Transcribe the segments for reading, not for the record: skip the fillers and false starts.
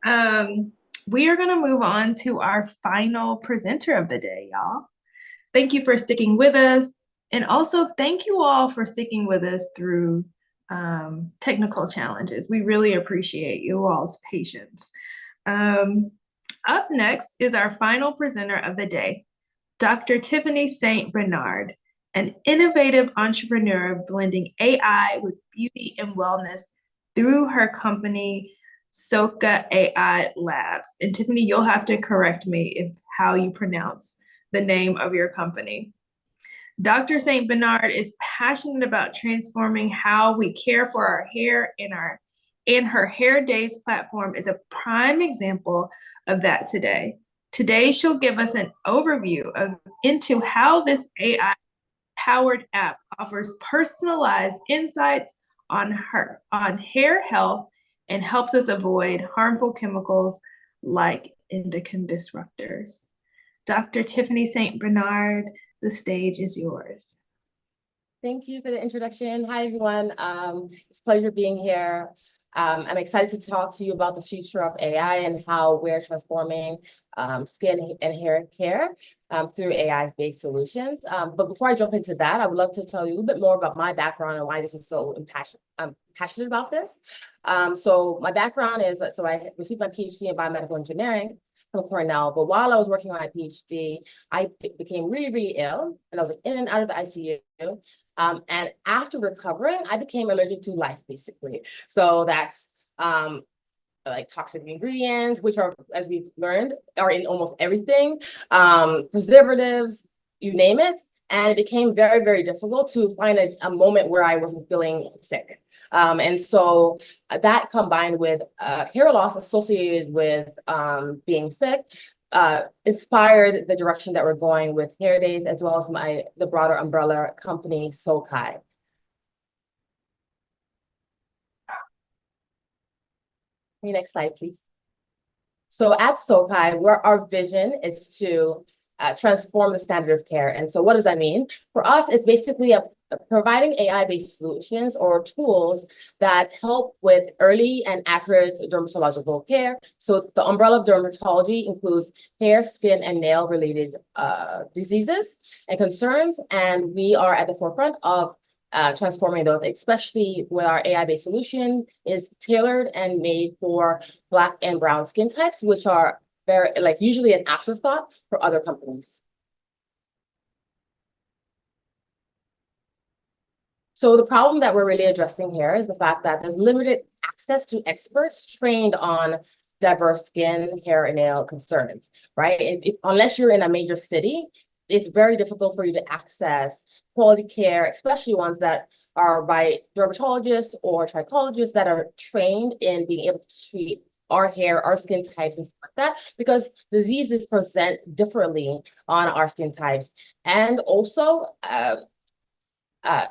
Um, we are going to move on to our final presenter of the day, y'all. Thank you for sticking with us. And also, thank you all for sticking with us through technical challenges. We really appreciate you all's patience. Um, Up next is our final presenter of the day, Dr. Tiffany St. Bernard, an innovative entrepreneur blending AI with beauty and wellness through her company, Soka AI Labs. And Tiffany, you'll have to correct me if how you pronounce the name of your company. Dr. St. Bernard is passionate about transforming how we care for our hair and her Hair Days platform is a prime example of that today. Today, she'll give us an overview of into how this AI powered app offers personalized insights on hair health and helps us avoid harmful chemicals like endocrine disruptors. Dr. Tiffany St. Bernard, the stage is yours. Thank you for the introduction. Hi, everyone. It's a pleasure being here. I'm excited to talk to you about the future of AI and how we're transforming skin and hair care through AI-based solutions. But before I jump into that, I would love to tell you a little bit more about my background and why this is so I'm passionate about this. So my background is, I received my PhD in biomedical engineering from Cornell, but while I was working on my PhD, I became really, really ill, and I was in and out of the ICU. And after recovering, I became allergic to life, basically. So that's like toxic ingredients, which are, as we've learned, are in almost everything, preservatives, you name it. And it became very, very difficult to find a moment where I wasn't feeling sick. And so that combined with hair loss associated with being sick, inspired the direction that we're going with Hair Days, as well as the broader umbrella company, Sokai. Next slide, please. So at Sokai, our vision is to transform the standard of care. And so what does that mean? For us, it's basically providing AI-based solutions or tools that help with early and accurate dermatological care. So the umbrella of dermatology includes hair, skin, and nail-related diseases and concerns. And we are at the forefront of transforming those, especially with our AI-based solution is tailored and made for Black and brown skin types, which are very, usually an afterthought for other companies. So the problem that we're really addressing here is the fact that there's limited access to experts trained on diverse skin, hair, and nail concerns, right? Unless you're in a major city, it's very difficult for you to access quality care, especially ones that are by dermatologists or trichologists that are trained in being able to treat our hair, our skin types, and stuff like that, because diseases present differently on our skin types. And also,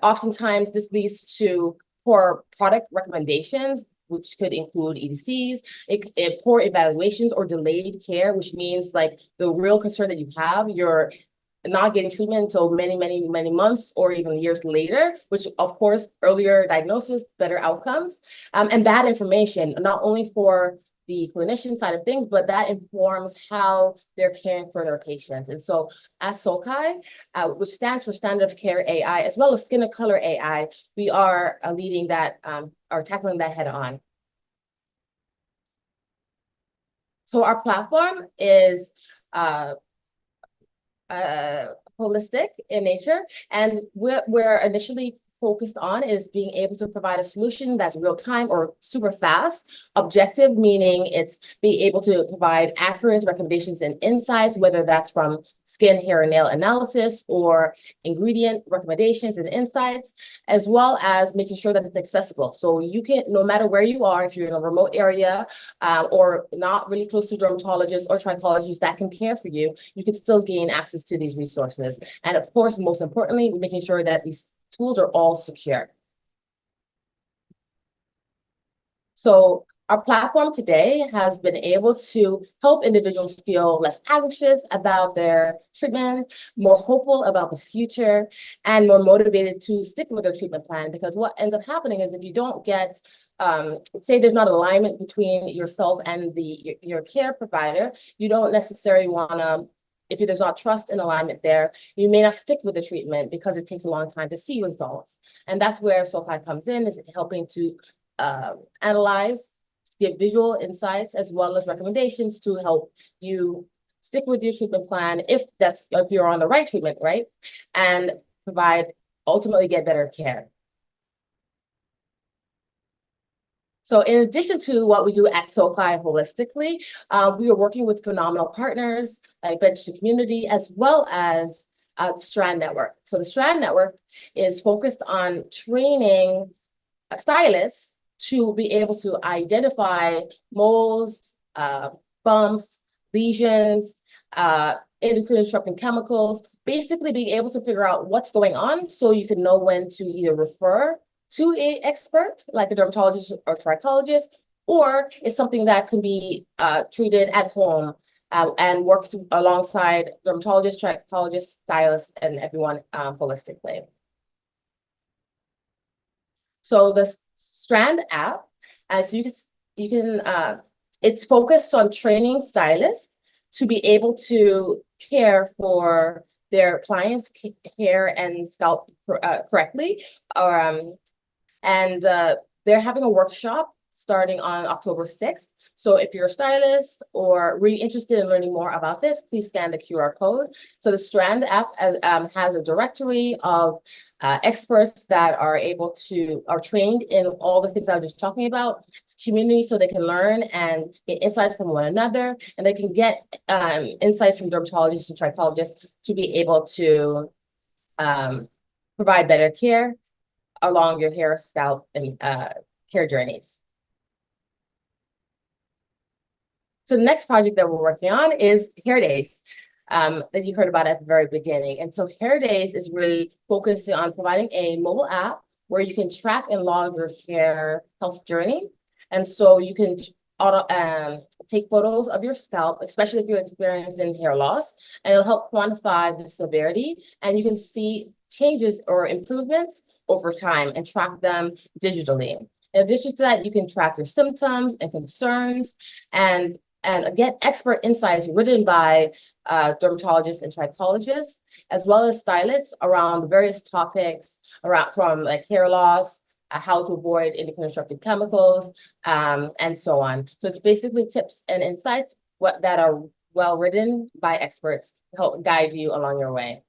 oftentimes this leads to poor product recommendations, which could include EDCs, poor evaluations or delayed care, which means like the real concern that you have, you're not getting treatment until many, many, many months or even years later, which of course, earlier diagnosis, better outcomes, and bad information, not only for the clinician side of things, but that informs how they're caring for their patients. And so at Sokai, which stands for Standard of Care AI, as well as Skin of Color AI, we are leading that, or tackling that head on. So our platform is holistic in nature, and we're initially focused on is being able to provide a solution that's real time or super fast. Objective, meaning it's being able to provide accurate recommendations and insights, whether that's from skin, hair, and nail analysis or ingredient recommendations and insights, as well as making sure that it's accessible. So you can, no matter where you are, if you're in a remote area or not really close to dermatologists or trichologists that can care for you, you can still gain access to these resources. And of course, most importantly, making sure that these tools are all secure. So Our platform today has been able to help individuals feel less anxious about their treatment, more hopeful about the future, and more motivated to stick with their treatment plan. Because what ends up happening is if you don't get, say there's not alignment between yourself and your care provider, you don't necessarily want to, if there's not trust and alignment there, you may not stick with the treatment because it takes a long time to see results. And that's where SoCI comes in, is helping to analyze, give visual insights, as well as recommendations to help you stick with your treatment plan if you're on the right treatment, right? And ultimately get better care. So in addition to what we do at SoCI holistically, we are working with phenomenal partners like Bench to Community, as well as Strand Network. So the Strand Network is focused on training stylists to be able to identify moles, bumps, lesions, endocrine disrupting chemicals, basically being able to figure out what's going on so you can know when to either refer to an expert like a dermatologist or trichologist, or it's something that can be treated at home and worked alongside dermatologists, trichologists, stylists, and everyone holistically. So the Strand app, as you can, it's focused on training stylists to be able to care for their clients' hair and scalp correctly. And they're having a workshop starting on October 6th. So if you're a stylist or really interested in learning more about this, please scan the QR code. So the Strand app has a directory of experts that are trained in all the things I was just talking about. It's a community so they can learn and get insights from one another, and they can get insights from dermatologists and trichologists to be able to provide better care along your hair, scalp, and care journeys. So the next project that we're working on is Hair Days, that you heard about at the very beginning. And so Hair Days is really focusing on providing a mobile app where you can track and log your hair health journey. And so you can take photos of your scalp, especially if you're experiencing hair loss, and it'll help quantify the severity. And you can see changes or improvements over time and track them digitally. In addition to that, you can track your symptoms and concerns and get expert insights written by dermatologists and trichologists, as well as stylists around various topics from like hair loss, how to avoid endocrine disrupting chemicals, and so on. So it's basically tips and insights that are well written by experts to help guide you along your way.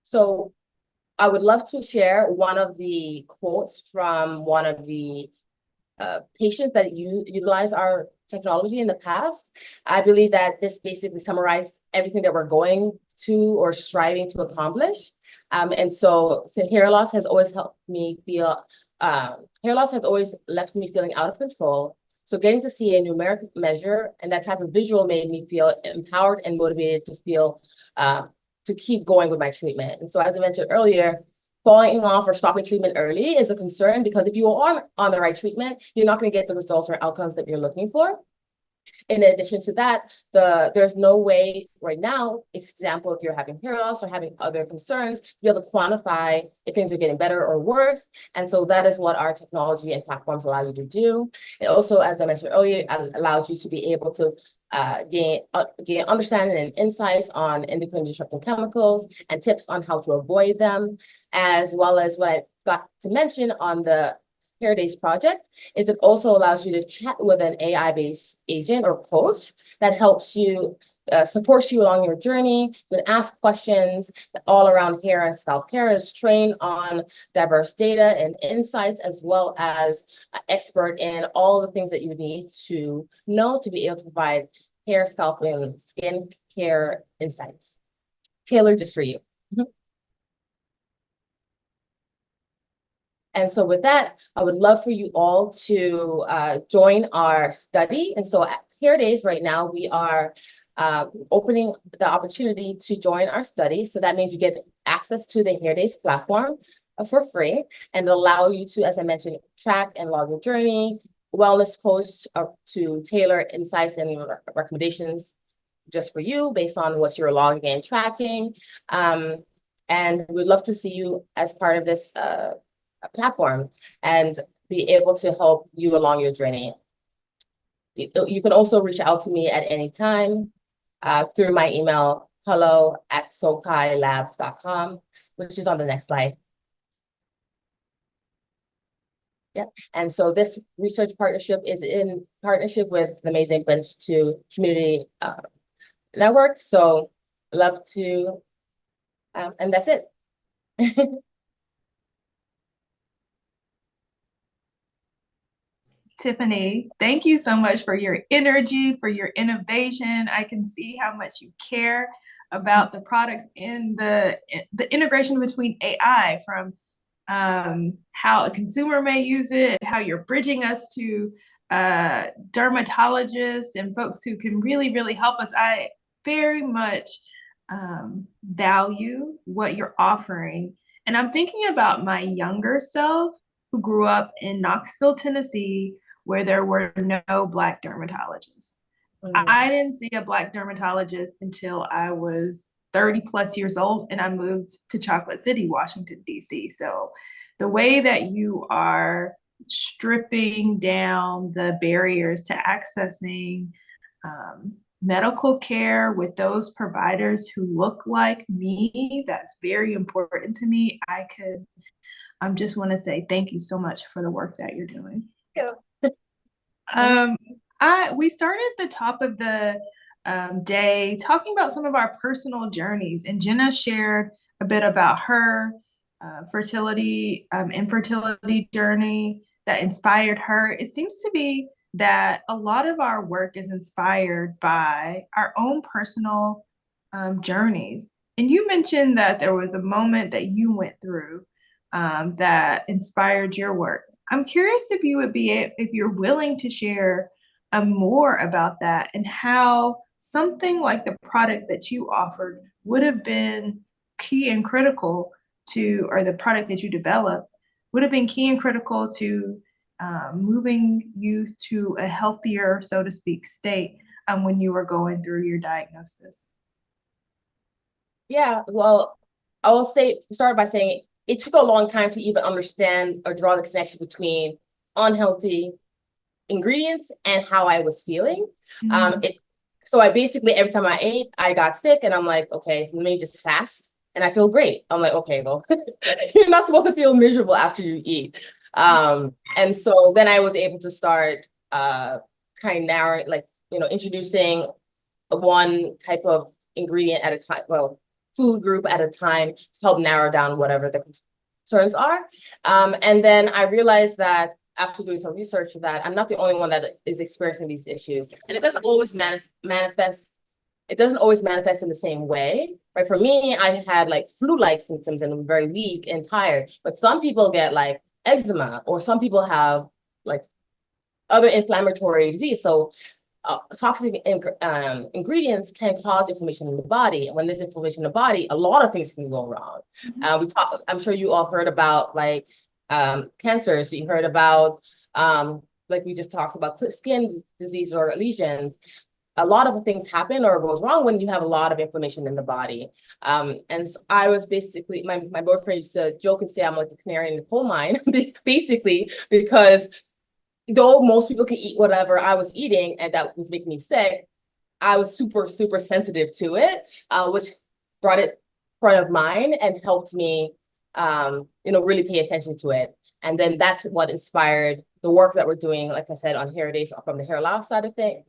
So I would love to share one of the quotes from one of the patients that utilize our technology in the past. I believe that this basically summarized everything that we're going to or striving to accomplish. And so hair loss has always helped me feel, hair loss has always left me feeling out of control. So getting to see a numeric measure and that type of visual made me feel empowered and motivated to feel, to keep going with my treatment. And so as I mentioned earlier, falling off or stopping treatment early is a concern, because if you are on the right treatment, you're not going to get the results or outcomes that you're looking for. In addition to that, there's no way right now, example, if you're having hair loss or having other concerns, to be able to quantify if things are getting better or worse. And so that is what our technology and platforms allow you to do. It also, as I mentioned earlier, allows you to be able to gain understanding and insights on endocrine disrupting chemicals and tips on how to avoid them, as well as what I got to mention on the Hair Days project is it also allows you to chat with an AI-based agent or coach that helps you, supports you along your journey. You can ask questions all around hair and scalp care. Is trained on diverse data and insights, as well as an expert in all the things that you need to know to be able to provide hair, scalp, and skin care insights tailored just for you. And so with that, I would love for you all to join our study. And so at Hair Days right now, we are opening the opportunity to join our study. So that means you get access to the Hair Days platform for free and allow you to, as I mentioned, track and log your journey, wellness coach to tailor insights and recommendations just for you based on what you're logging and tracking. And we'd love to see you as part of this platform and be able to help you along your journey. You can also reach out to me at any time through my email, hello@sokailabs.com, which is on the next slide. Yeah, and so this research partnership is in partnership with the Amazing Bench 2 Community Network. So love to, and that's it. Tiffany, thank you so much for your energy, for your innovation. I can see how much you care about the products and the integration between AI, from how a consumer may use it, how you're bridging us to dermatologists and folks who can really, really help us. I very much value what you're offering. And I'm thinking about my younger self who grew up in Knoxville, Tennessee, where there were no Black dermatologists. I didn't see a Black dermatologist until I was 30 plus years old and I moved to Chocolate City, Washington, D.C. So the way that you are stripping down the barriers to accessing medical care with those providers who look like me, that's very important to me. I just want to say thank you so much for the work that you're doing. Yeah. We started the top of the day talking about some of our personal journeys, and Jenna shared a bit about her infertility journey that inspired her. It seems to be that a lot of our work is inspired by our own personal journeys. And you mentioned that there was a moment that you went through that inspired your work. I'm curious if if you're willing to share more about that and how something like the product that you offered would have been key and critical to, or the product that you developed would have been key and critical to moving you to a healthier, so to speak, state when you were going through your diagnosis. Yeah, well, I will start by saying it took a long time to even understand or draw the connection between unhealthy ingredients and how I was feeling. So I basically, every time I ate, I got sick and I'm like, okay, let me just fast and I feel great. I'm like, okay, well, you're not supposed to feel miserable after you eat. And so then I was able to start kind of narrowing, introducing one type of ingredient at a time, food group at a time to help narrow down whatever the concerns are. And then I realized that after doing some research that I'm not the only one that is experiencing these issues. And it doesn't always manifest. It doesn't always manifest in the same way, right? For me, I had like flu-like symptoms and I'm very weak and tired, but some people get like eczema, or some people have like other inflammatory disease. So toxic ingredients can cause inflammation in the body. And when there's inflammation in the body, a lot of things can go wrong. I'm sure you all heard about like cancers. You heard about, like we just talked about, skin disease or lesions. A lot of the things happen or goes wrong when you have a lot of inflammation in the body. And so I was basically, my boyfriend used to joke and say I'm like the canary in the coal mine, basically, because though most people can eat whatever I was eating and that was making me sick, I was super, super sensitive to it, which brought it front of mind and helped me, really pay attention to it. And then that's what inspired the work that we're doing, like I said, on hair days from the hair loss side of things,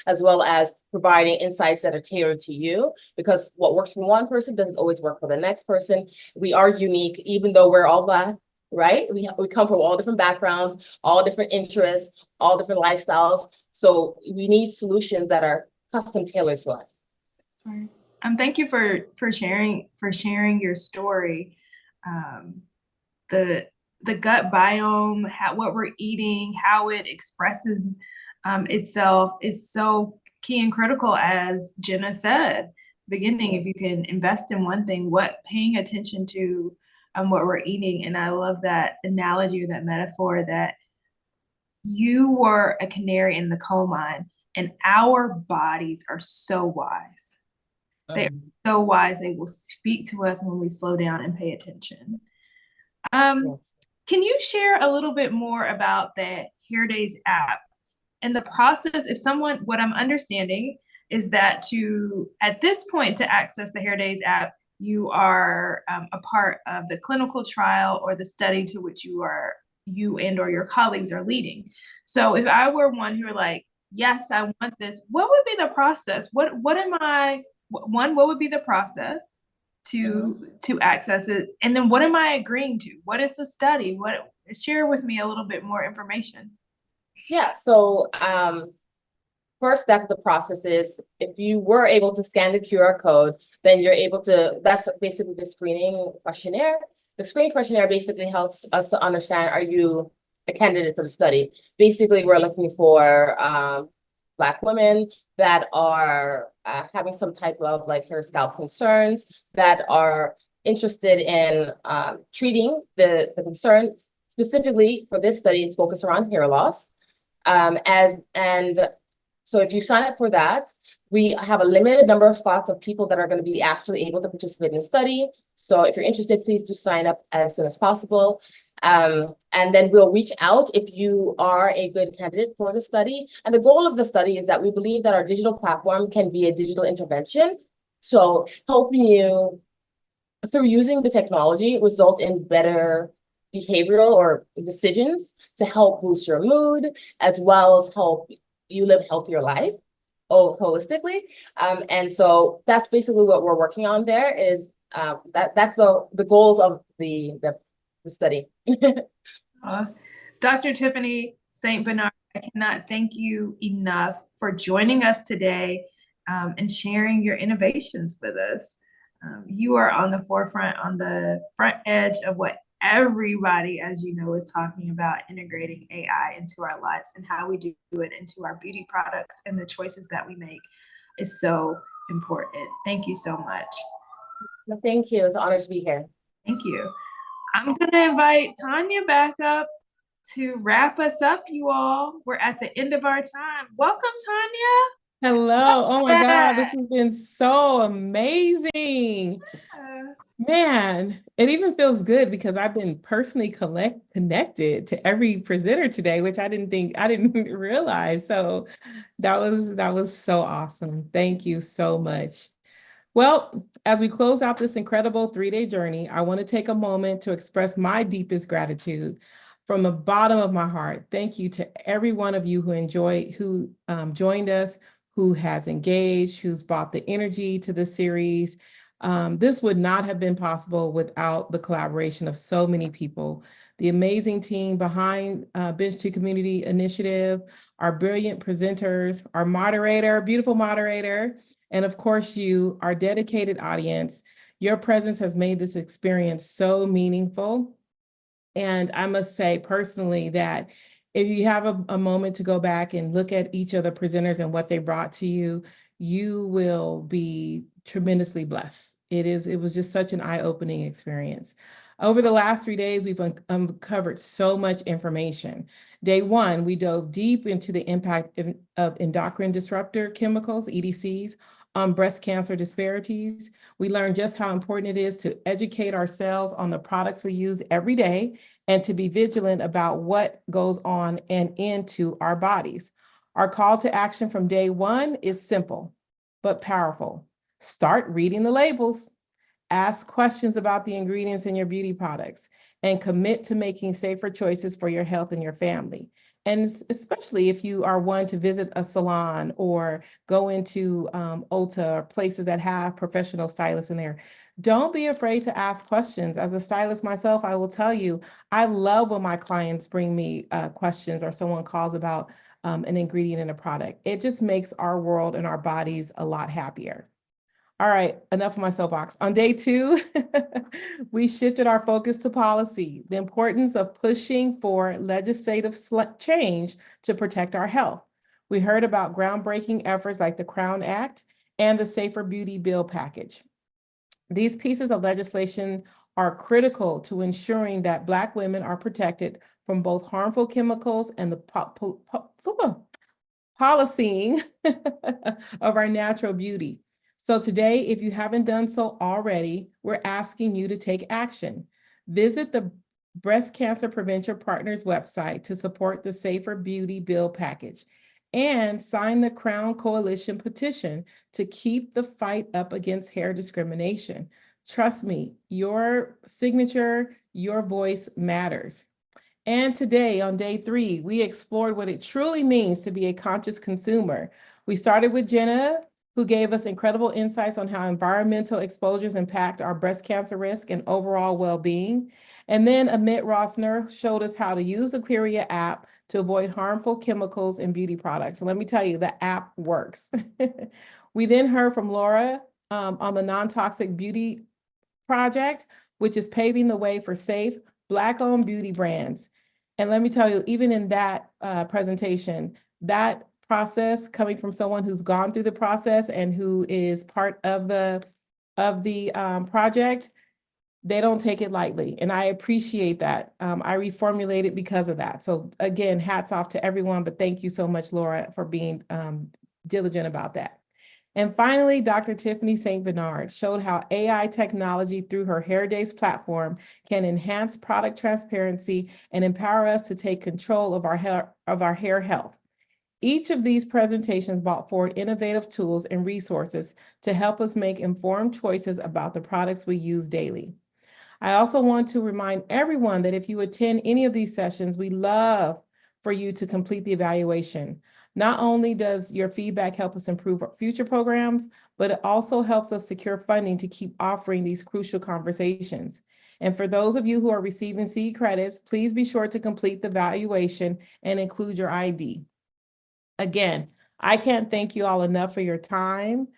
as well as providing insights that are tailored to you, because what works for one person doesn't always work for the next person. We are unique, even though we're all Black, right? We come from all different backgrounds, all different interests, all different lifestyles. So we need solutions that are custom tailored to us. Thank you for sharing your story. The gut biome, what we're eating, how it expresses itself is so key and critical, as Jenna said, beginning. If you can invest in one thing, paying attention to what we're eating. And I love that analogy or that metaphor that you were a canary in the coal mine, and our bodies are so wise. They're so wise, they will speak to us when we slow down and pay attention. Yes. Can you share a little bit more about the Hair Days app and the process? If someone, what I'm understanding is that at this point, to access the Hair Days app, you are a part of the clinical trial or the study to which you and or your colleagues are leading. So if I were one who are like, yes, I want this, what would be the process? What would be the process to access it? And then what am I agreeing to? What is the study? Share with me a little bit more information. Yeah, so first step of the process is if you were able to scan the QR code, then you're able to, that's basically the screening questionnaire. The screening questionnaire basically helps us to understand, are you a candidate for the study? Basically, we're looking for Black women that are having some type of like hair scalp concerns, that are interested in treating the concerns. Specifically for this study, it's focused around hair loss. So if you sign up for that, we have a limited number of slots of people that are going to be actually able to participate in the study. So if you're interested, please do sign up as soon as possible. And then we'll reach out if you are a good candidate for the study. And the goal of the study is that we believe that our digital platform can be a digital intervention. So helping you through using the technology result in better behavioral or decisions to help boost your mood, as well as help you live healthier life, holistically. And so that's basically what we're working on there is that's the goals of the study. Dr. Tiffany St. Bernard, I cannot thank you enough for joining us today and sharing your innovations with us. You are on the forefront, on the front edge of what everybody, as you know, is talking about, integrating AI into our lives, and how we do it into our beauty products and the choices that we make is so important. Thank you so much. Well, thank you. It's an honor to be here. Thank you. I'm going to invite Tanya back up to wrap us up, you all. We're at the end of our time. Welcome, Tanya. Hello. Oh my God, this has been so amazing. Man, it even feels good because I've been personally connected to every presenter today, which I didn't realize. So that was so awesome. Thank you so much. Well, as we close out this incredible 3-day journey, I want to take a moment to express my deepest gratitude from the bottom of my heart. Thank you to every one of you who joined us, who has engaged, who's brought the energy to the series. This would not have been possible without the collaboration of so many people. The amazing team behind Bench to Community Initiative, our brilliant presenters, our moderator, beautiful moderator, and of course you, our dedicated audience. Your presence has made this experience so meaningful. And I must say personally that if you have a moment to go back and look at each of the presenters and what they brought to you, you will be tremendously blessed. It was just such an eye-opening experience. Over the last 3 days, we've uncovered so much information. Day one, we dove deep into the impact of endocrine disruptor chemicals, EDCs, on breast cancer disparities. We learned just how important it is to educate ourselves on the products we use every day and to be vigilant about what goes on and into our bodies. Our call to action from day one is simple, but powerful. Start reading the labels. Ask questions about the ingredients in your beauty products and commit to making safer choices for your health and your family. And especially if you are one to visit a salon or go into Ulta or places that have professional stylists in there, don't be afraid to ask questions. As a stylist myself, I will tell you, I love when my clients bring me questions or someone calls about an ingredient in a product. It just makes our world and our bodies a lot happier. All right, enough of my soapbox. On day two, we shifted our focus to policy, the importance of pushing for legislative change to protect our health. We heard about groundbreaking efforts like the Crown Act and the Safer Beauty Bill package. These pieces of legislation are critical to ensuring that Black women are protected from both harmful chemicals and the policying of our natural beauty. So today, if you haven't done so already, we're asking you to take action. Visit the Breast Cancer Prevention Partners website to support the Safer Beauty Bill package and sign the Crown Coalition petition to keep the fight up against hair discrimination. Trust me, your signature, your voice matters. And today, on day 3, we explored what it truly means to be a conscious consumer. We started with Jenna, who gave us incredible insights on how environmental exposures impact our breast cancer risk and overall well-being. And then Amit Rosner showed us how to use the Clearya app to avoid harmful chemicals in beauty products. And let me tell you, the app works. We then heard from Laura on the non-toxic beauty project, which is paving the way for safe Black-owned beauty brands. And let me tell you, even in that presentation, that process coming from someone who's gone through the process and who is part of the project, they don't take it lightly. And I appreciate that. I reformulated because of that. So again, hats off to everyone, but thank you so much, Laura, for being diligent about that. And finally, Dr. Tiffany St. Bernard showed how AI technology through her Hair Days platform can enhance product transparency and empower us to take control of our hair health. Each of these presentations brought forward innovative tools and resources to help us make informed choices about the products we use daily. I also want to remind everyone that if you attend any of these sessions, we love for you to complete the evaluation. Not only does your feedback help us improve our future programs, but it also helps us secure funding to keep offering these crucial conversations. And for those of you who are receiving seed credits, please be sure to complete the evaluation and include your ID. Again, I can't thank you all enough for your time,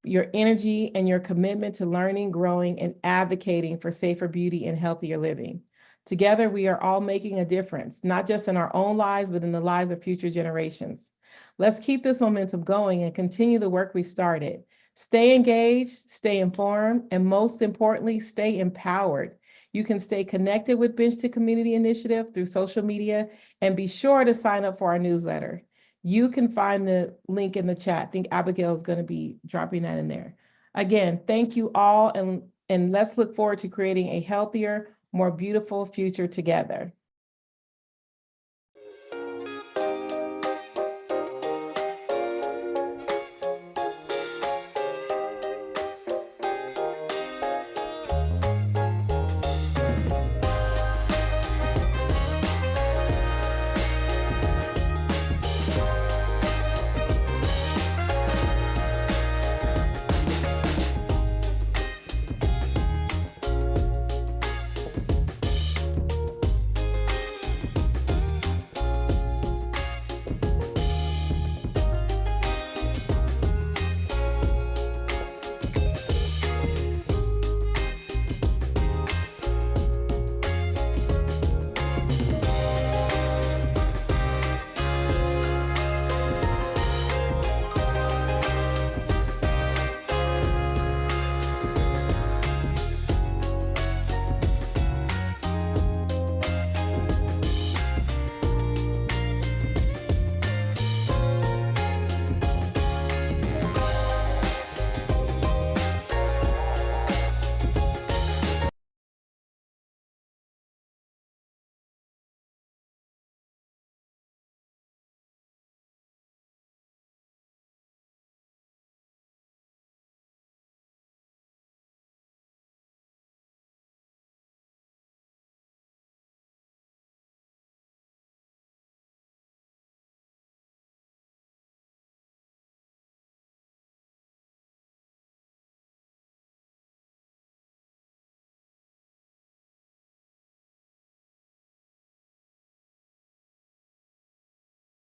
your energy, and your commitment to learning, growing, and advocating for safer beauty and healthier living. Together, we are all making a difference, not just in our own lives, but in the lives of future generations. Let's keep this momentum going and continue the work we've started. Stay engaged, stay informed, and most importantly, stay empowered. You can stay connected with Bench to Community Initiative through social media, and be sure to sign up for our newsletter. You can find the link in the chat. I think Abigail is going to be dropping that in there. Again, thank you all, and let's look forward to creating a healthier, more beautiful future together.